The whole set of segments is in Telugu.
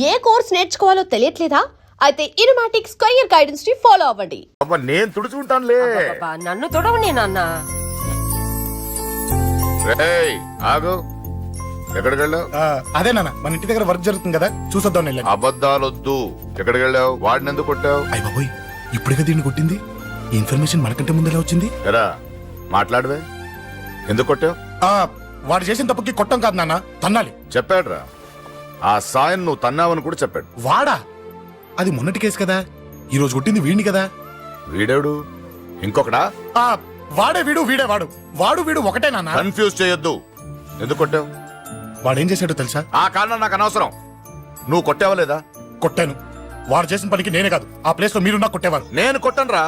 ఏ కోర్స్ నేర్చుకోవాలో తెలియట్లేదా? అయితే ఇనుమాటిక్స్ కెరీర్ గైడెన్స్ ని ఫాలో అవ్వండి. అబ్బా నేను తుడుచుకుంటానులే. నన్ను తొడవని నాన్న. రేయ్ ఆగు, ఎక్కడికి వెళ్ళావు? అదే నాన్న, మన ఇంటి దగ్గర వర్క్ జరుగుతుంది కదా, చూసొద్దాం. అబద్ధాలొద్దు. ఎక్కడికి వెళ్ళావు? వాడిని ఎందుకు కొట్టావు? అయ్య బాబోయ్, ఇప్పుడుగా దీన్ని కొట్టింది. ఈ ఇన్ఫర్మేషన్ మనకంటే ముందు ఎలా వచ్చింది? ఎరా మాట్లాడవే, ఎందుకు కొట్టావు? వాడు చేసిన తప్పుకి కొట్టం కాదు నాన్న, తన్నాలి. చెప్పాడురా, ఆ సాయం నువ్వు తన్నావని కూడా చెప్పాడు. వాడా? అది మొన్నటి కేసు కదా, ఈ రోజు కొట్టింది వీడిని కదా. వీడేడు ఇంకొకడా? వాడే వీడు, వీడే వాడు. వాడు వీడు ఒకటే నాన్న. కన్ఫ్యూజ్ చేయొద్దు. ఎందుకు కొట్టావు? వాడేం చేశాడో తెలుసా? ఆ కారణం నాకు అనవసరం. నువ్వు కొట్టావా లేదా? కొట్టాను. వాడు చేసిన పనికి నేనే కాదు, ఆ ప్లేస్ లో మీరు నాకు కొట్టేవారు. నేను కొట్టనురా.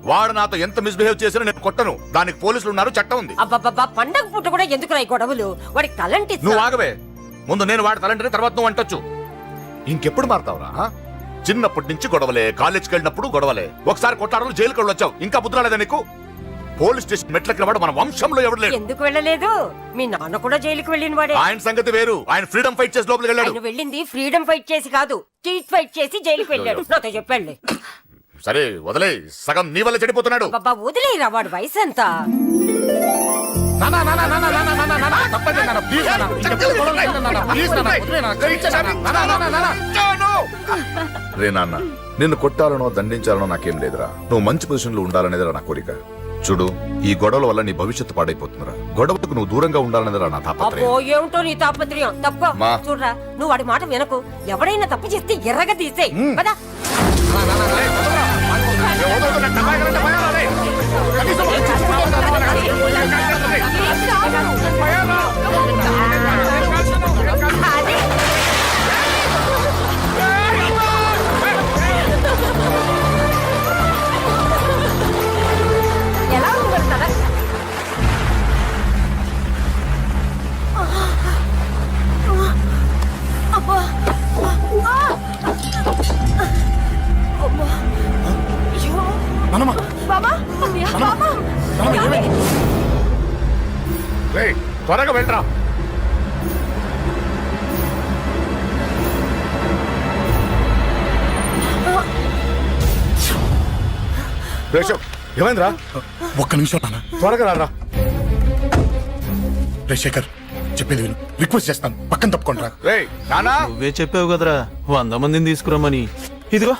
వాడు నాతో ఎంత మిస్బిహేవ్ చేసినా నేను కొట్టను. దానికి పోలీసులు ఉన్నారు, చట్టం ఉంది. అబ్బబ్బబ్బా, పండగ పూట కూడా ఎందుకు రాయి గొడవలు? వాడికి తలంటి. నువ్వు ఆగవే. ముందు నేను వాడి తలంటే తర్వాత నువ్వు అంటొచ్చు. ఇంకెప్పుడు మారుతావురా? చిన్నప్పటి నుంచి గొడవలే, కాలేజ్కి వెళ్ళినప్పుడు గొడవలే. ఒకసారి కొట్టాడలు జైలుకి వచ్చావు, ఇంకా బుద్ధి రాలేదా నీకు? పోలీస్ స్టేషన్ మెట్లకి వాడు మన వంశంలో ఎవడు లేడు. ఎందుకు వెళ్ళలేదు? మీ నాన్న కూడా జైలుకి వెళ్ళిన వాడే. ఆయన సంగతి వేరు. ఆయన ఫ్రీడమ్ ఫైట్ చేసి లోపలికి వెళ్ళాడు. ఆయన వెళ్ళింది ఫ్రీడమ్ ఫైట్ చేసి కాదు, స్ట్రీట్ ఫైట్ చేసి జైలుకి వెళ్ళాడు. నాతో చెప్పండి. సరే వదిలే, సగం నీ వల్ల చెడిపోతున్నాడు. బాబా వదిలేరా, వాడు వయసు ఎంత? రే నాన్న, నిన్ను కొట్టాలనో దండించాలనో నాకేం లేదురా. నువ్వు మంచి పొజిషన్ లో ఉండాలనేదిరా నా కోరిక. చూడు, ఈ గొడవల వల్ల నీ భవిష్యత్తు పాడైపోతుందిరా. గొడవకు నువ్వు దూరంగా ఉండాలనేదిరా నా తాపత్రయం. ఏమిటో నీ తాపత్రయం? తప్పు చూడరా, నువ్వు వాడి మాట వినకు. ఎవరైనా తప్పు చేస్తే ఎర్రగా తీసేయ్ కదా. ఎలా ఉండగలుగుతారా? త్వరగా వెళ్ళరా. ఏమైందిరా? ఒక్క నిమిషం నాన్న, త్వరగా రారా. రే శేఖర్, చెప్పేది విను, రిక్వెస్ట్ చేస్తాను, పక్కన తప్పుకుంటారా. నువ్వే చెప్పావు కదరా 100 మందిని తీసుకురమ్మని. ఇదిగో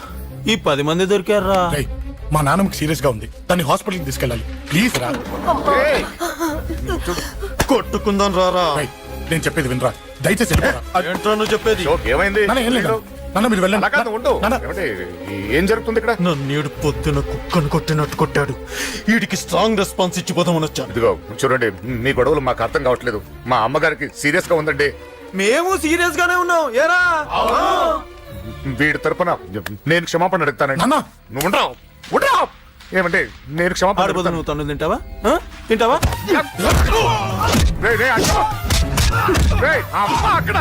ఈ 10 మంది దొరికారా. మా నాన్నకి సీరియస్ గా ఉంది, దాన్ని హాస్పిటల్ కి తీసుకెళ్ళాలి. ప్లీజ్ రా. కొట్టుకుందాం రారా. నేను చెప్పేది వినరా, దయచేసి వెళ్ళిపోరా. ఏంట్రా నువ్వు చెప్పేది? ఏమైంది? ఏం లేదు నాన్న, మీరు వెళ్ళండి. ఏం జరుగుతుంది ఇక్కడ? నన్ను పొద్దున కుక్కను కొట్టినట్టు కొట్టాడు. వీడికి స్ట్రాంగ్ రెస్పాన్స్ ఇచ్చిపోదామని వచ్చాను. ఇదిగో చూడండి, మీ గొడవలు మాకు అర్థం కావట్లేదు. మా అమ్మగారికి సీరియస్ గా ఉందండి. మేము సీరియస్ గానే ఉన్నాం. ఏరా వీడి తరపున నేను క్షమాపణ అడుగుతానండి. నువ్వు ఉండరావు. ఏమంటే నేను క్షమాపణ అడుగుతా. నువ్వు తను తింటావా? తింటావా? అక్కడ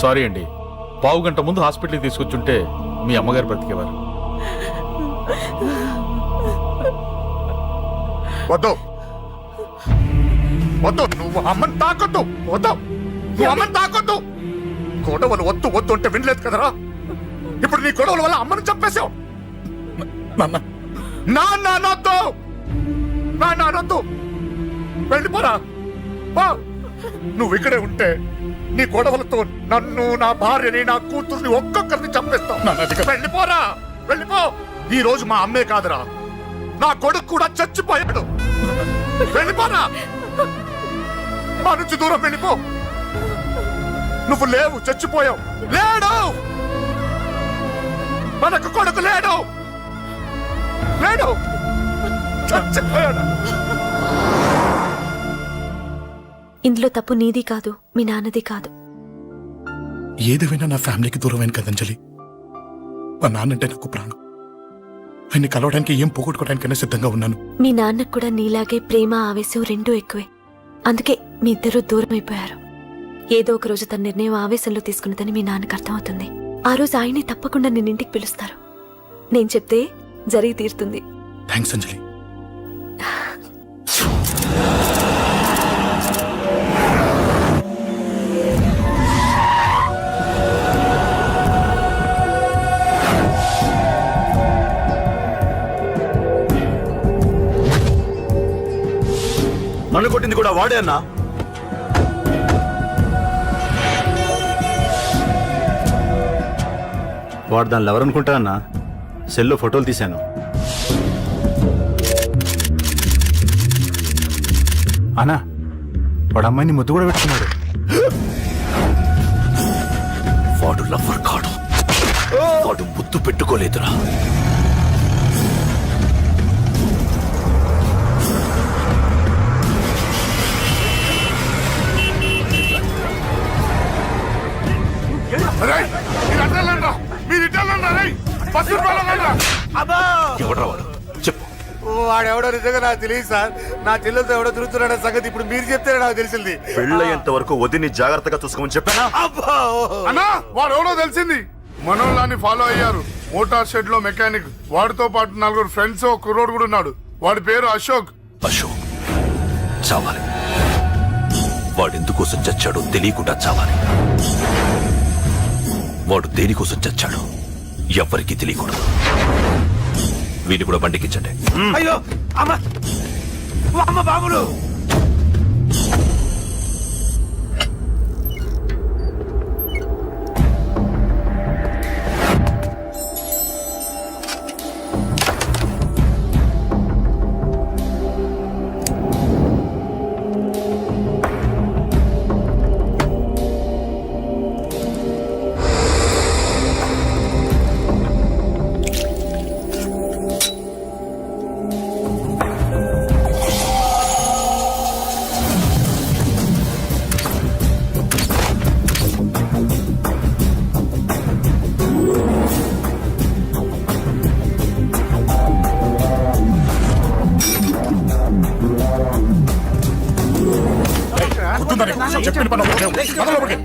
సారీ అండి, పావు గంట ముందు హాస్పిటల్కి తీసుకొచ్చుంటే మీ అమ్మగారు బ్రతికేవారు. వద్దు వద్దు, నువ్వు అమ్మని తాకొద్దు. వద్దు, నువ్వు అమ్మని తాకొద్దు. గొడవలు వద్దు వద్దు అంటే వినలేదు కదరా. ఇప్పుడు నీ గొడవల వల్ల అమ్మని చంపేశావు. నాన్నొద్దు, వెళ్ళిపోరా. నువ్వు ఇక్కడే ఉంటే నీ గొడవలతో నన్ను, నా భార్యని, నా కూతుర్ని ఒక్కొక్కరిని చంపేస్తావు. వెళ్ళిపోరా, వెళ్ళిపో. ఈ రోజు మా అమ్మే కాదురా, నా కొడుకు కూడా చచ్చిపోయాడు. వెళ్ళిపోరా, మా నుంచి దూరం వెళ్ళిపో. నువ్వు లేవు, చచ్చిపోయావు. లేడు, మనకు కొడుకు లేడు, లేడు, చచ్చిపోయాడు. ఇందులో తప్పు నీది కాదు, మీ నాన్నది కాదు. ఏదేమైనా నా ఫ్యామిలీకి దూరమైన కదా అంజలి. మా నాన్నంటే నాకు ప్రాణం. ఆయన్ని కలవడానికి ఏం పోగొట్టుకోవడానికైనా సిద్ధంగా ఉన్నాను. మీ నాన్నకు కూడా నీలాగే ప్రేమ, ఆవేశం రెండూ ఎక్కువే. అందుకే మీ ఇద్దరూ దూరం అయిపోయారు. ఏదో ఒక రోజు తన నిర్ణయం ఆవేశంలో తీసుకున్నదని మీ నాన్నకు అర్థమవుతుంది. ఆ రోజు ఆయనే తప్పకుండా నిన్నింటికి పిలుస్తారు. నేను చెప్తే జరిగి తీరుతుంది. థ్యాంక్స్ అంజలి. నన్ను కొట్టింది కూడా వాడే అన్నా. వాడు దానిలో ఎవరనుకుంటా అన్నా, సెల్లో ఫోటోలు తీశాను. అన్నా వాడు అమ్మాయిని ముద్దు కూడా పెట్టుకున్నాడు. వాడు లవ్వర్ కాడు, వాడు ముద్దు పెట్టుకోలేదురా. ఎవడ్రా వాడు? చెప్పు. వాడెవడో నిజంగా నాకు తెలియదు సార్. నా చెల్లెలతో ఎవడో తిరుగుతున్నాడో సంగతి ఇప్పుడు మీరు చెప్తేనే నాకు తెలిసింది. పెళ్ళయ్యేంత వరకు వదిని జాగ్రత్తగా చూసుకోమని చెప్పానా? అన్నా వాడు ఎవడో తెలిసింది. మనోళ్ళని ఫాలో అయ్యారు. మోటార్ షెడ్ లో మెకానిక్, వాడితో పాటు 4 ఫ్రెండ్స్, ఒక కుర్రోడు కూడా ఉన్నాడు. వాడి పేరు అశోక్. అశోక్ చావాలి. వాడెందుకోసం చచ్చాడో తెలియకుండా చావాలి. వాడు దేనికోసం చచ్చాడో ఎవ్వరికీ తెలియకూడదు. వీడిని కూడా బండికించండి. అయ్యో అమ్మ, అమ్మ బాబులు. చెప్పిన పని మొదలుపెట్టి.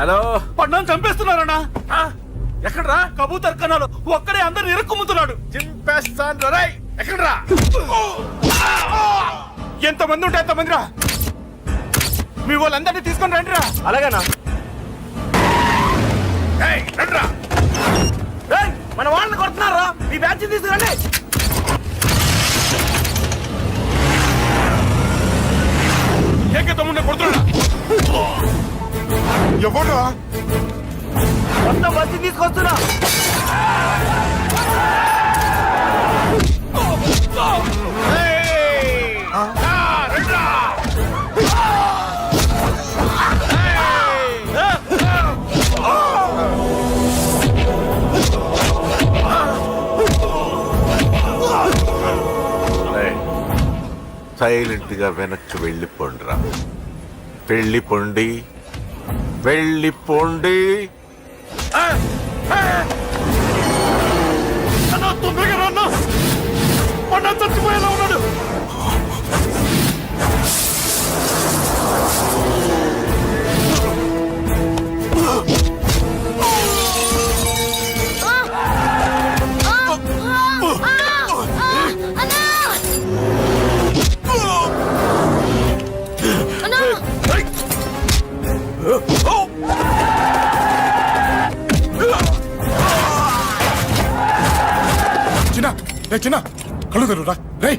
హలో, పడ్డాను చంపేస్తున్నారన్నా. ఎక్కడ్రా కబూతర్ కన్నాలు? ఒక్కడే అందరిని ఇరుక్కుమ్ముతున్నాడు. చింపేస్తాను రా. ఎక్కడ్రా? ఎంతమంది ఉంటే ఎంతమంది రా. మీ వాళ్ళందరినీ తీసుకొని రండి రా. అలాగేనా? రండిరా. మన వాళ్ళని కొడుతున్నారా? ఈ బ్యాచ్ తీసుకురండి. ఏకతమ్ముడిని కొడుతున్నా. ఎవడో మొత్తం బస్సు తీసుకొస్తున్నా. సైలెంట్ గా వెనక్కి వెళ్ళిపోండిరా. వెళ్ళిపోండి, వెళ్ళిపోండి. చచ్చిపోయేలా ఉన్నాడు. రే చిన్న కళ్ళు తెరురా రే.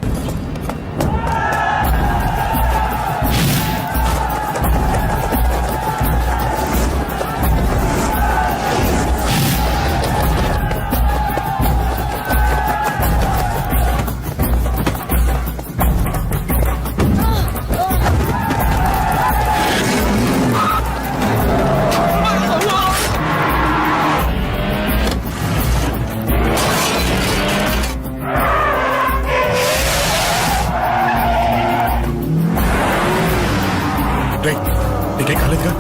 రే నీకేం కాలేదుగా?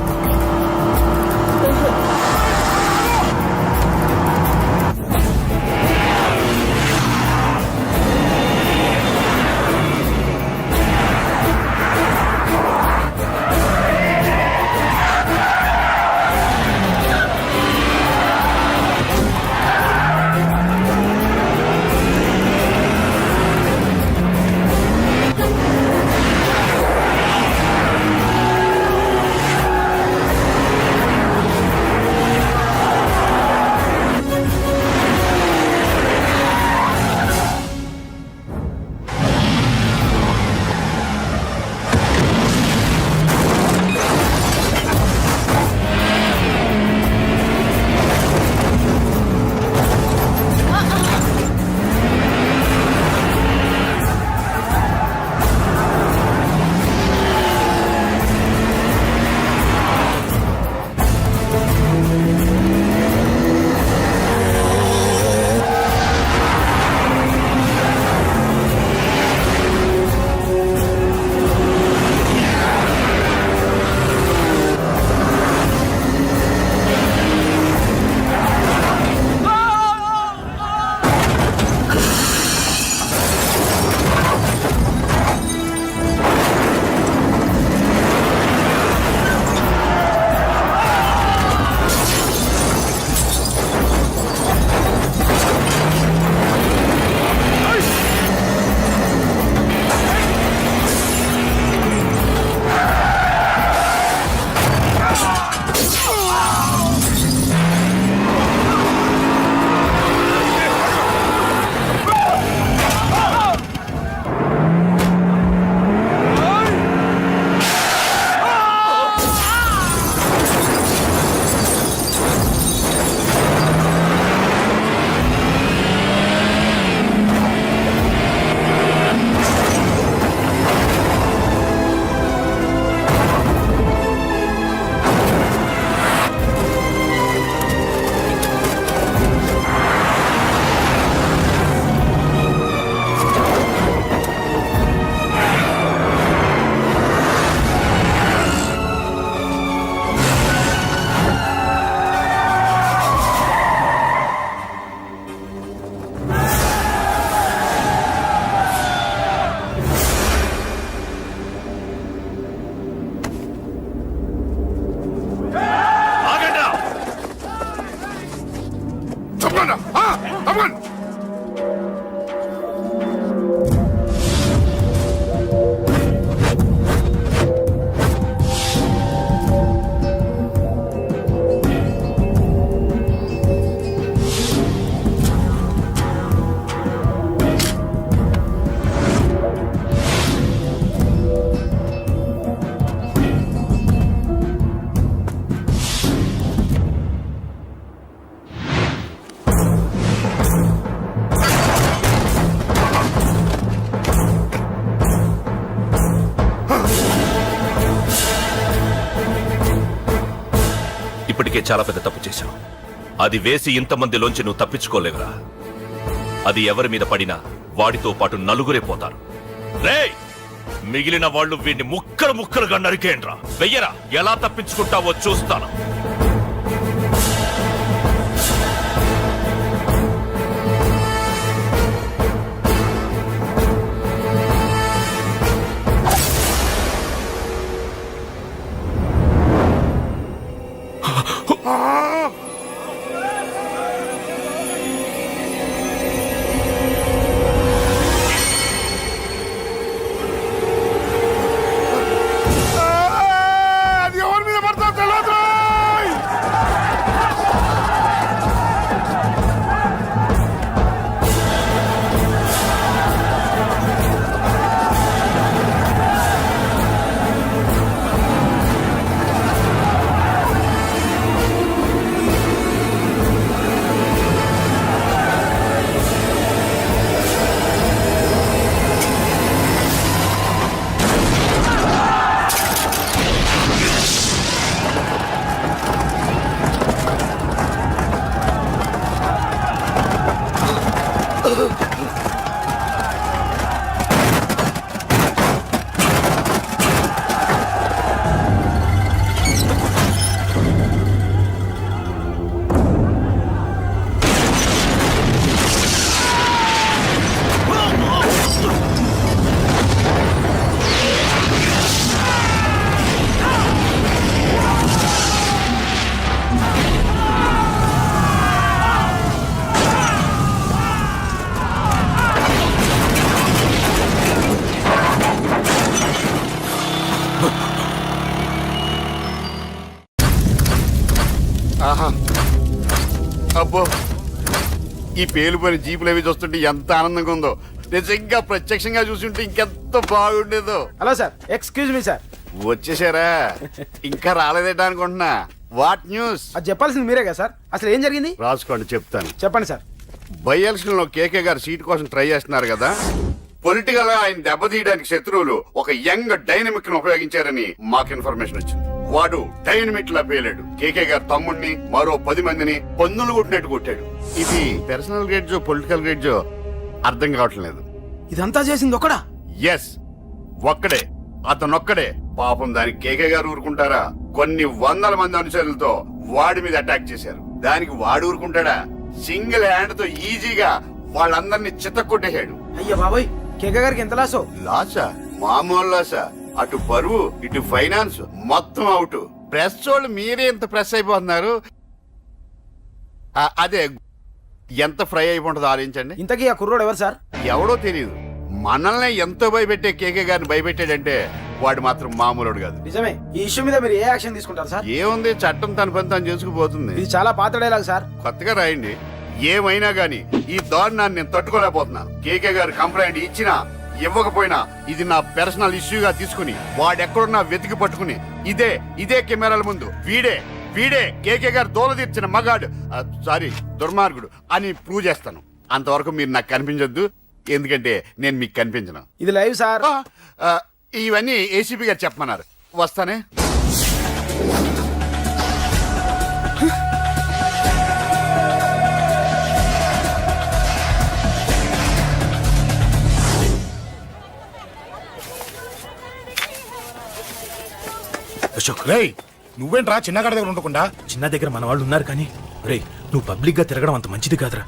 ఇప్పటికే చాలా పెద్ద తప్పు చేశావు. అది వేసి ఇంతమందిలోంచి నువ్వు తప్పించుకోలేవురా. అది ఎవరి మీద పడినా వాడితో పాటు నలుగురే పోతారు. రేయ్, మిగిలిన వాళ్ళు వీడిని ముక్కలు ముక్కలుగా నరికేయండ్రా. వెయ్యరా, ఎలా తప్పించుకుంటావో చూస్తాను. అది ఎవరి మీద పడతా తెలియదు. అబ్బో ఈ పేలిపోయిన జీపులు అవి చూస్తుంటే ఎంత ఆనందంగా ఉందో. నిజంగా ప్రత్యక్షంగా చూస్తుంటే ఇంకెంత బాగుండేదో. Hello sir, excuse me sir. వచ్చేసారా? ఇంకా రాలేదేట అనుకుంటున్నా. What news? అది చెప్పాల్సింది మీరే కదా సార్. అసలు ఏం జరిగింది? రాసుకోండి, చెప్తాను. చెప్పండి సార్. బై ఎలక్షన్ లో కేకే గారు సీట్ కోసం ట్రై చేస్తున్నారు కదా. పొలిటికల్ గా ఆయన దెబ్బతీయడానికి శత్రువులు ఒక యంగ్ డైనమిక్ ను ఉపయోగించారని మాకు ఇన్ఫర్మేషన్ వచ్చింది. వాడు డైనమిక్ లా పేలాడు. కేకే గారు తమ్ముడిని మరో 10 మందిని పన్నులు కొట్టినట్టు కొట్టాడు. ఇది పర్సనల్ గ్రేడ్జో పొలిటికల్ గ్రేడ్జో అర్థం కావట్లేదు. ఇదంతా చేసింది ఒకడా? ఎస్, ఒక్కడే, అతనొక్కడే. పాపం దానికి కేకే గారు ఊరుకుంటారా? కొన్ని వందల మంది అనుచరులతో వాడి మీద అటాక్ చేశారు. దానికి వాడు ఊరుకుంటాడా? సింగిల్ హ్యాండ్ తో ఈజీగా వాళ్ళందరినీ చిత్తకొట్టేశాడు. అయ్యా బాబోయ్, కేకే గారికి ఎంత లాసో? లాసా? మామూలు లాసా? అటు పరువు ఇటు ఫైనాన్స్ మొత్తం అవుట్. ప్రెస్ వాళ్ళు మీరే ఎంత ప్రెస్ అయిపోతున్నారు. అదే ఎంత ఫ్రై అయిపోతుందో ఆలోచించండి. ఇంతకీ ఆ కుర్రోడు ఎవరు సార్? ఎవడో తెలియదు. మనల్ని ఎంతో భయపెట్టే కేకే గారిని భయపెట్టాడంటే వాడు మాత్రం మామూలుడు కాదు. నిజమే. ఈ ఇష్యూ మీద మీరు ఏ యాక్షన్ తీసుకుంటారు సార్? ఏముంది, చట్టం తన పని తను చేసుకుపోతుంది. ఇది చాలా పాత డైలాగ్ సార్. కొత్తగా రాయండి. ఏమైనా గాని ఈ దారుణాన్ని నేను తట్టుకోలేకపోతున్నాను. కేకే గారు కంప్లైంట్ ఇచ్చినా ఇవ్వకపోయినా ఇది నా పర్సనల్ ఇష్యూగా తీసుకుని వాడెక్కడున్నా వెతికి పట్టుకుని ఇదే కెమెరాల ముందు వీడే కేకే గారు దోల తీర్చిన మగాడు, సారీ దుర్మార్గుడు అని ప్రూవ్ చేస్తాను. అంతవరకు మీరు నాకు కనిపించొద్దు, ఎందుకంటే నేను మీకు కనిపించను. ఇది లైవ్ సార్. ఇవన్నీ ఏసీపీ గారు చెప్పమన్నారు. వస్తానే. అశోక్ రేయ్, నువ్వేంట్రా చిన్నగాడి దగ్గర ఉండకుండా? చిన్న దగ్గర మన వాళ్ళు ఉన్నారు కానీ రే, నువ్వు పబ్లిక్ గా తిరగడం అంత మంచిది కాదురా.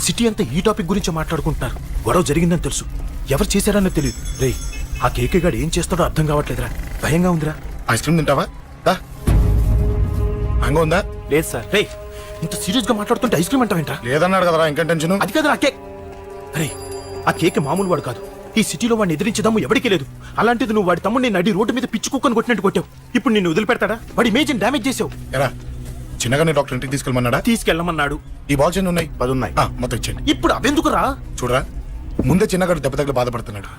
సిటీ అంతా ఈ టాపిక్ గురించి మాట్లాడుకుంటున్నారు. గొడవ జరిగిందని తెలుసు, ఎవరు చేశారన్నో తెలియదు. రే, ఆ కేకే గాడు ఏం చేస్తాడో అర్థం కావట్లేదురా. భయంగా ఉందిరా. ఐస్ క్రీమ్ తింటావా? మ్యాంగో ఉందా? లేదు సార్. రే, ఇంత సీరియస్ గా మాట్లాడుతుంటే ఐస్ క్రీమ్ అంటావేంట్రా? లేదన్నాడు కదరా, ఇంకా టెన్షన్. అది కాదురా కేక్. అరే, ఆ కేక్ మామూలు వాడు కాదు. ఈ సిటీలో వాడిని ఎదిరించదాము ఎవరికీ లేదు. అలాంటిది నువ్వు వాడి తమ్ముడిని నడి రోడ్డు మీద పిచ్చి కుక్కను కొట్టినట్టు కొట్టావు. ఇప్పుడు నిన్ను వదిలిపెడతాడా? వాడి ఇమేజ్ డ్యామేజ్ చేసావు. ఎరా, చిన్నగానే డాక్టర్ ఇంటికి తీసుకెళ్ళమన్నాడా? తీసుకెళ్ళమన్నాడు. ఈ బాల్స్ ఎన్ని ఉన్నాయి? 10 ఉన్నాయి. మొత్తం ఇచ్చేయండి. ఇప్పుడు అవెందుకురా? చూడరా, ముందే చిన్నగాడు దెబ్బ తగిలి బాధపడుతున్నాడు.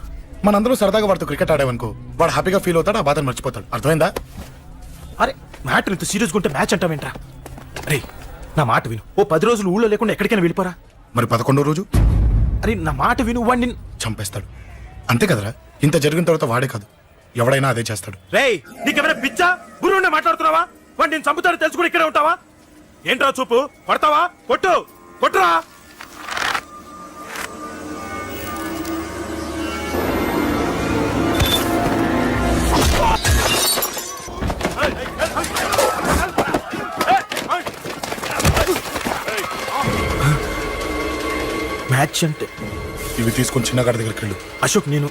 మనందరూ సరదాగా వాడితో క్రికెట్ ఆడామనుకో, వాడు హ్యాపీగా ఫీల్ అవుతాడు, ఆ బాధను మర్చిపోతాడు. అర్థమైందా? అరే, మ్యాటర్ ఇంత సీరియస్గా ఉంటే మ్యాచ్ అంటావేంట్రా? అరే, నా మాట విను. ఓ 10 రోజులు ఊళ్ళో లేకుండా ఎక్కడికైనా వెళ్ళిపోరా. మరి 11వ రోజు? అరే, నా మాట విను. వాడిని చంపేస్తాడు. అంతే కదరా? ఇంత జరిగిన తర్వాత వాడే కాదు, ఎవడైనా అదే చేస్తాడు. రేయ్, నీకెవరైనా పిచ్చా? గురువునే మాట్లాడుతున్నావా? వాడు నేను చంపుతాడు తెలుసుకుని ఇక్కడే ఉంటావా? ఏంట్రా చూపు? కొడతావా? కొట్టురా. మ్యాచ్ అంటే ఇవి తీసుకొని చిన్నగాడి దగ్గరికి వెళ్ళు. అశోక్, నేను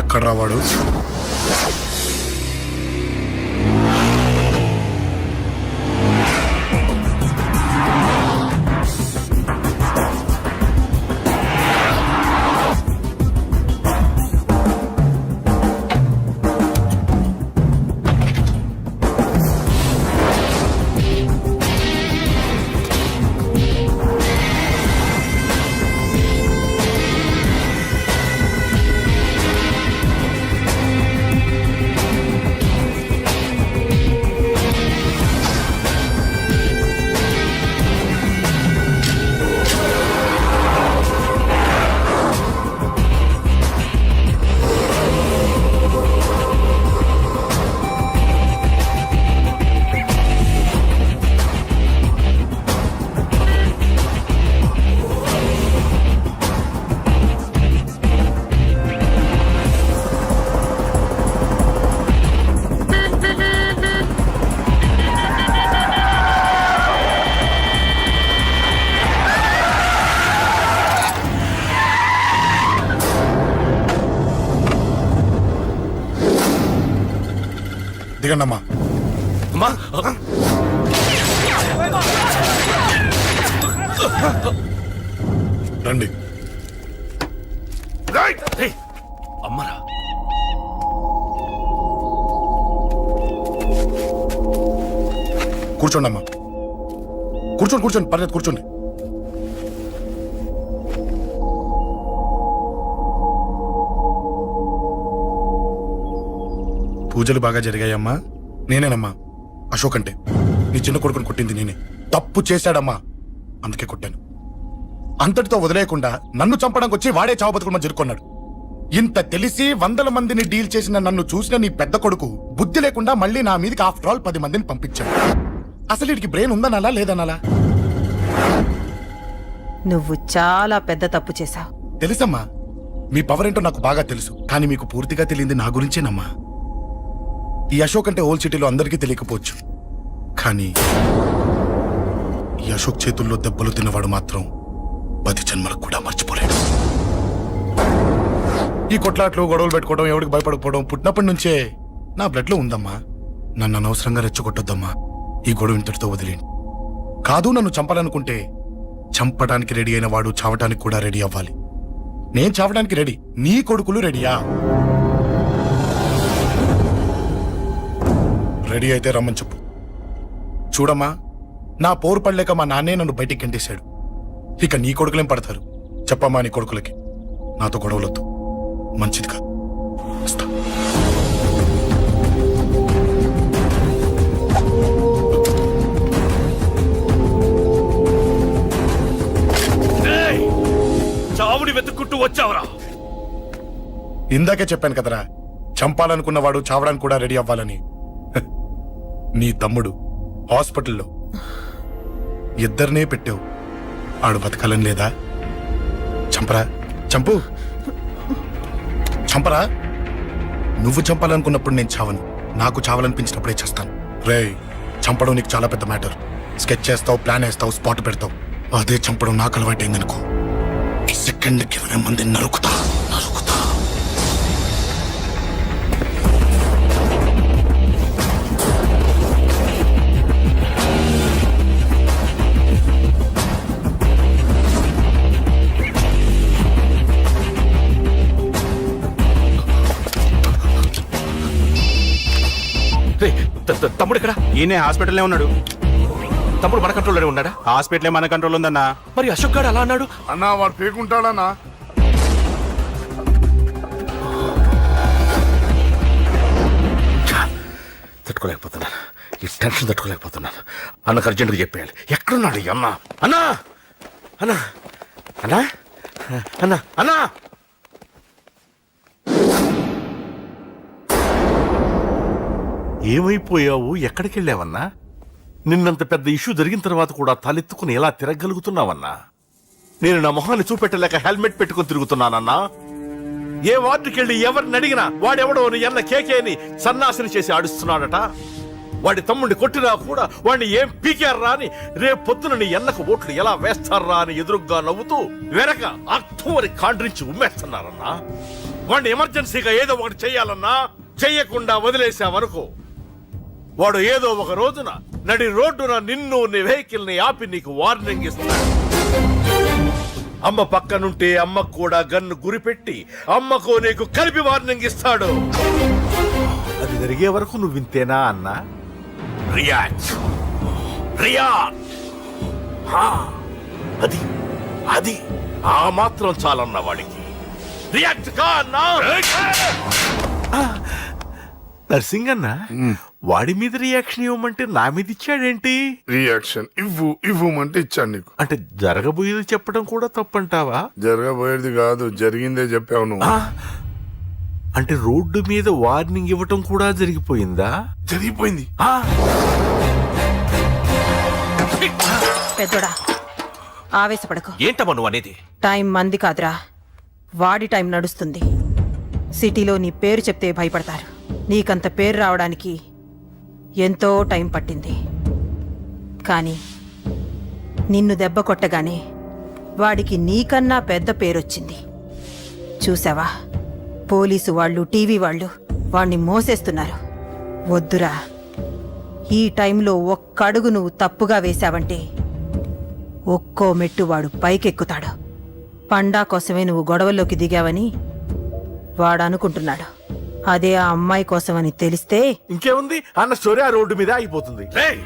ఎక్కడ రావాడు? దిగండమ్మా. అమ్మా రండి. రేయ్, అమ్మరా కూర్చోండి అమ్మా. కూర్చోండి పర్లేదు కూర్చోండి. పూజలు బాగా జరిగాయమ్మా? నేనేనమ్మా అశోక్ అంటే. నీ చిన్న కొడుకుని కొట్టింది నేనే. తప్పు చేశాడమ్మా, అందుకే కొట్టాను. అంతటితో వదిలేయకుండా నన్ను చంపడానికి వచ్చి వాడే చావు బతుకుడు జరుపుకున్నాడు. ఇంత తెలిసి 100 మందిని డీల్ చేసిన నన్ను చూసిన నీ పెద్ద కొడుకు బుద్ధి లేకుండా మళ్ళీ నా మీదకి ఆఫ్టర్ ఆల్ 10 మందిని పంపించాడు. అసలు వీడికి బ్రెయిన్ ఉందనాలా లేదనాలా? నువ్వు చాలా పెద్ద తప్పు చేశావు. తెలుసమ్మా, మీ పవర్ ఏంటో నాకు బాగా తెలుసు. కానీ మీకు పూర్తిగా తెలియంది నా గురించేనమ్మా. ఈ అశోక్ అంటే ఓల్డ్ సిటీలో అందరికీ తెలియకపోవచ్చు, కానీ ఈ అశోక్ చేతుల్లో దెబ్బలు తిన్నవాడు మాత్రం 10 జన్మలకు కూడా మర్చిపోలేడు. ఈ కొట్లాట్లు గొడవలు పెట్టుకోవడం, ఎవరికి భయపడకపోవడం పుట్టినప్పటి నుంచే నా బ్లడ్ లో ఉందమ్మా. నన్ను అనవసరంగా రెచ్చగొట్టొద్దమ్మా. ఈ గొడవ ఇంతటితో వదిలేండి. కాదు, నన్ను చంపాలనుకుంటే చంపడానికి రెడీ అయిన వాడు చావటానికి కూడా రెడీ అవ్వాలి. నేను చావడానికి రెడీ, నీ కొడుకులు రెడీయా? రెడీ అయితే రమ్మని చెప్పు. చూడమ్మా, నా పోరు పడలేక మా నాన్నే నన్ను బయటికి గంటేశాడు. ఇక నీ కొడుకులేం పడతారు? చెప్పమ్మా నీ కొడుకులకి నాతో గొడవలొద్దు, మంచిది కాదు. వస్తా. చావుని వెతుక్కుంటూ వచ్చావరా? ఇందాకే చెప్పాను కదరా, చంపాలనుకున్నవాడు చావడానికి కూడా రెడీ అవ్వాలని. నీ తమ్ముడు హాస్పిటల్లో ఇద్దరినే పెట్టావు. ఆడు బతకాలని లేదా? చంపరా, చంపు, చంపరా. నువ్వు చంపాలనుకున్నప్పుడు నేను చావను, నాకు చావాలనిపించినప్పుడే చేస్తాను. రేయ్, చంపడం నీకు చాలా పెద్ద మ్యాటర్. స్కెచ్ చేస్తావు, ప్లాన్ వేస్తావు, స్పాట్ పెడతావు. అదే చంపడం నాకు అలవాటైందనుకో, సెకండ్కి 20 మందిని నరుకుతా. తమ్ముడు ఇక్కడ? ఈయనే హాస్పిటల్లో ఉన్నాడు. తమ్ముడు మన కంట్రోల్లోనే ఉన్నాడా? హాస్పిటలే మన కంట్రోల్ ఉందన్నా. మరి అశోక్ గారు అలా అన్నాడు? అన్నా వాడు పేకుంటాడన్నా. తట్టుకోలేకపోతున్నాను, ఈ టెన్షన్ తట్టుకోలేకపోతున్నాను. అన్నకు అర్జెంటుగా చెప్పేయాలి. ఎక్కడున్నాడు ఈ అన్న? అన్నా అన్నా అన్నా అన్నా అన్నా ఏమైపోయావు? ఎక్కడికి వెళ్ళావన్నా? నిన్నంత పెద్ద ఇష్యూ జరిగిన తర్వాత కూడా తలెత్తుకుని ఎలా తిరగలుగుతున్నావన్నా? నేను నా మొహాన్ని చూపెట్టలేక హెల్మెట్ పెట్టుకుని తిరుగుతున్నానన్నా. ఏ వార్డుకి వెళ్ళి ఎవరిని అడిగినా వాడెవడో నీ అన్న కేకేని సన్నాసిని చేసి ఆడిస్తున్నాడట. వాడి తమ్ముడిని కొట్టినా కూడా వాడిని ఏం పీకారా అని రేపు పొద్దున నీ అన్నకు ఓట్లు ఎలా వేస్తారా అని ఎదురుగ్గా నవ్వుతూ వెనక అక్టోబర్ కాండ్రించి ఉమ్మేస్తున్నారన్నా. వాడిని ఎమర్జెన్సీగా ఏదో ఒకటి చెయ్యాలన్నా. చెయ్యకుండా వదిలేసావనుకో, వాడు ఏదో ఒక రోజున నడి రోడ్డున నిన్ను నీ వెహికల్ ని ఆపి నీకు వార్నింగ్ ఇస్తాడు. అమ్మ పక్కనుంటే అమ్మకు కూడా గన్ను గురిపెట్టి అమ్మకు నీకు కలిపి వార్నింగ్ ఇస్తాడు. అది జరిగే వరకు నువ్వు వింతేనా అన్నా? React react. అది అది ఆ మాత్రం చాలన్న వాడికి. రియాక్ట్ కా అన్నా. నర్సింగ్ అన్న, వాడి మీద రియాక్షన్ ఇవ్వమంటే నా మీద ఇచ్చాడేంటి? రియాక్షన్ ఇవ్వమంటే ఇచ్చాను నీకు. అంటే జరగబోయేది చెప్పడం కూడా తప్పంటావా? జరగబోయేది కాదు, జరిగిందే చెప్పావు నువ్వు. అంటే రోడ్డు మీద వార్నింగ్ ఇవ్వటం కూడా జరిగిపోయిందా? జరిగిపోయింది. పెద్దోడా, ఆవేశపడకు. ఏంటమ్మా నువ్వు అనేది? టైం మంది కాదురా, వాడి టైం నడుస్తుంది. సిటీలో నీ పేరు చెప్తే భయపడతారు. నీకంత పేరు రావడానికి ఎంతో టైం పట్టింది. కానీ నిన్ను దెబ్బ కొట్టగానే వాడికి నీకన్నా పెద్ద పేరొచ్చింది. చూసావా, పోలీసు వాళ్ళు, టీవీ వాళ్ళు వాణ్ణి మోసేస్తున్నారు. వద్దురా, ఈ టైంలో ఒక్కడుగు నువ్వు తప్పుగా వేశావంటే ఒక్కో మెట్టు వాడు పైకెక్కుతాడు. పండా కోసమే నువ్వు గొడవల్లోకి దిగావని వాడు అనుకుంటున్నాడు. అదే ఆ అమ్మాయి కోసమని తెలిస్తే ఇంకేముంది అన్న స్టోరీ ఆ రోడ్డు మీద అయిపోతుంది రేయ్